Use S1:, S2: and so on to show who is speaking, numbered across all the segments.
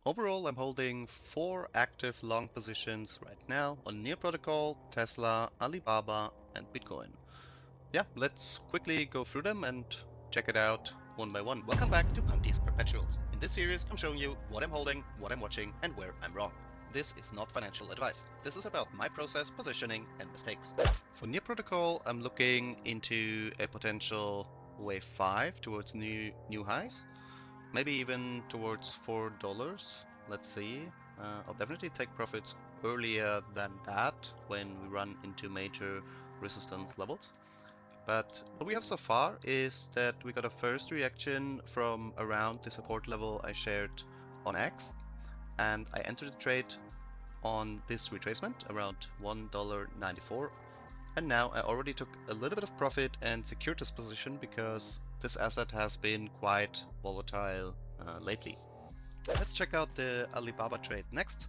S1: Overall, I'm holding 4 active long positions right now on Near Protocol, Tesla, Alibaba, and Bitcoin. Yeah, let's quickly go through them and check it out one by one. Welcome back to Panthi's Perpetuals. In this series, I'm showing you what I'm holding, what I'm watching, and where I'm wrong. This is not financial advice. This is about my process, positioning, and mistakes. For Near Protocol, I'm looking into a potential wave 5 towards new highs. Maybe even towards $4. Let's see. I'll definitely take profits earlier than that when we run into major resistance levels. But what we have so far is that we got a first reaction from around the support level I shared on X, and I entered the trade on this retracement around $1.94. And now I already took a little bit of profit and secured this position because this asset has been quite volatile lately. Let's check out the Alibaba trade next.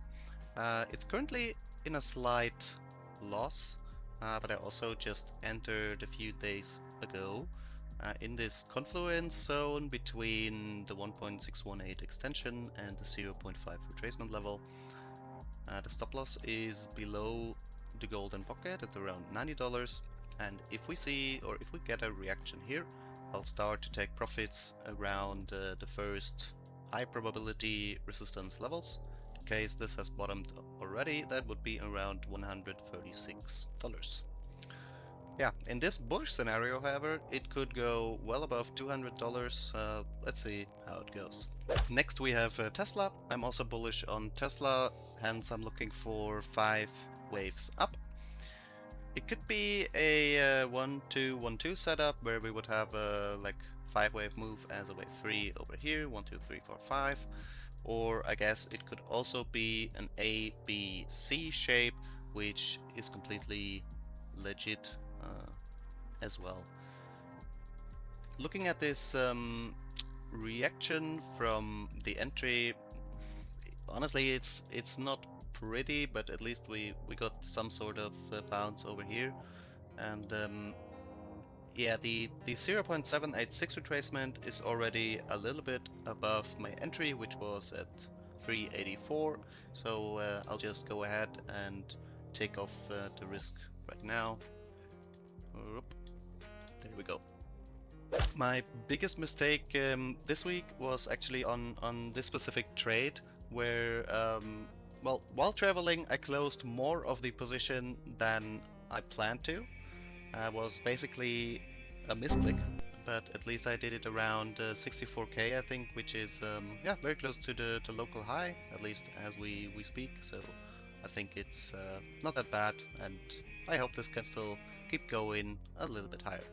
S1: It's currently in a slight loss, but I also just entered a few days ago in this confluence zone between the 1.618 extension and the 0.5 retracement level. The stop loss is below the golden pocket at around $90, and if we see, or if we get a reaction here, I'll start to take profits around the first high probability resistance levels. In case this has bottomed already, that would be around $136. Yeah, in this bullish scenario, however, it could go well above $200. Let's see how it goes. Next we have Tesla. I'm also bullish on Tesla, hence I'm looking for 5 waves up. It could be a 1-2-1-2 setup where we would have a like 5-wave move as a wave 3 over here, 1, 2, 3, 4, 5. Or I guess it could also be an A, B, C shape, which is completely legit as well. Looking at this reaction from the entry, honestly it's not pretty, but at least we got some sort of bounce over here. And yeah, the 0.786 retracement is already a little bit above my entry, which was at 384. So I'll just go ahead and take off the risk right now. There we go. My biggest mistake this week was actually on this specific trade where, well, while traveling I closed more of the position than I planned to. Was basically a misclick, but at least I did it around 64k I think, which is yeah, very close to the local high, at least as we speak. So I think it's not that bad, and I hope this can still keep going a little bit higher.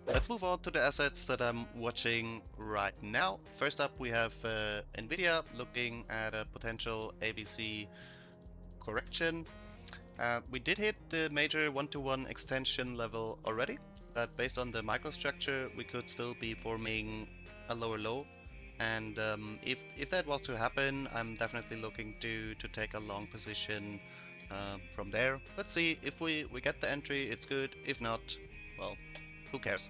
S1: Let's move on to the assets that I'm watching right now. First up we have NVDA, looking at a potential ABC correction. We did hit the major 1-to-1 extension level already, but based on the microstructure we could still be forming a lower low, and if that was to happen, I'm definitely looking to take a long position from there. Let's see, if we get the entry, it's good. If not, well, who cares?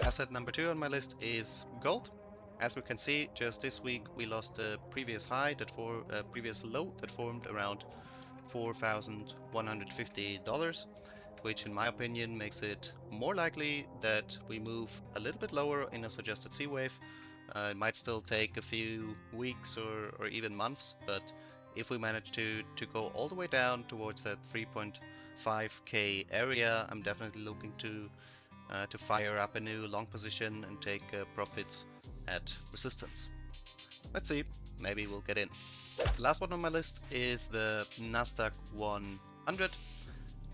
S1: Asset number 2 on my list is gold. As we can see, just this week we lost the previous high, previous low that formed around $4,150, which in my opinion makes it more likely that we move a little bit lower in a suggested C wave. It might still take a few weeks or even months, but if we manage to go all the way down towards that 3.5k area, I'm definitely looking to fire up a new long position and take profits at resistance. Let's see, maybe we'll get in. The last one on my list is the Nasdaq 100.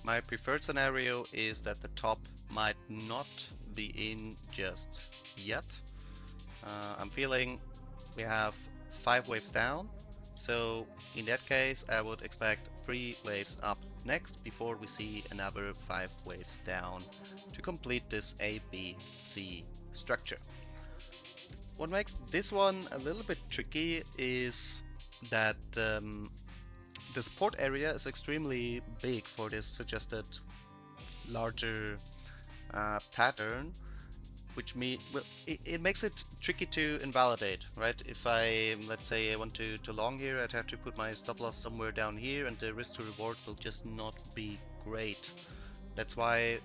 S1: My preferred scenario is that the top might not be in just yet. I'm feeling we have 5 waves down, so in that case I would expect 3 waves up next before we see another 5 waves down to complete this ABC structure. What makes this one a little bit tricky is that the support area is extremely big for this suggested larger pattern, which well, it makes it tricky to invalidate, right? If I, let's say I want to long here, I'd have to put my stop loss somewhere down here, and the risk to reward will just not be great. That's why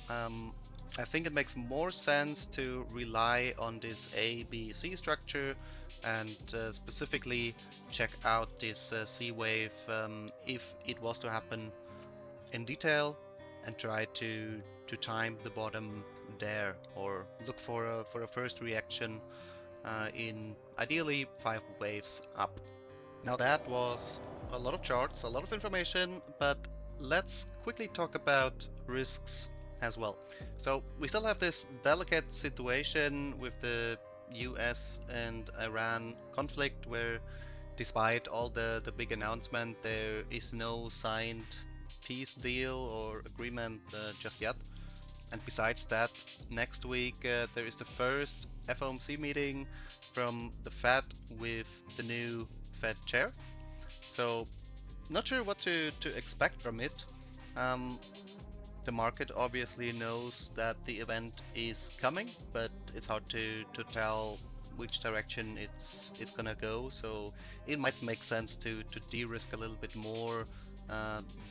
S1: I think it makes more sense to rely on this A, B, C structure, and specifically check out this C wave if it was to happen in detail, and try to time the bottom there, or look for a first reaction in ideally 5 waves up. Now that was a lot of charts, a lot of information, but let's quickly talk about risks as well. So we still have this delicate situation with the US and Iran conflict, where despite all the big announcement, there is no signed peace deal or agreement just yet. And besides that, next week there is the first FOMC meeting from the Fed with the new Fed chair. So not sure what to expect from it. The market obviously knows that the event is coming, but it's hard to tell which direction it's gonna go. So it might make sense to de-risk a little bit more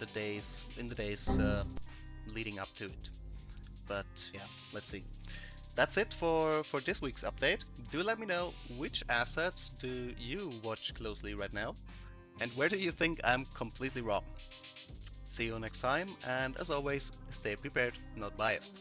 S1: the days leading up to it. But yeah, let's see. That's it for this week's update. Do let me know which assets do you watch closely right now, and where do you think I'm completely wrong. See you next time, and as always, stay prepared, not biased.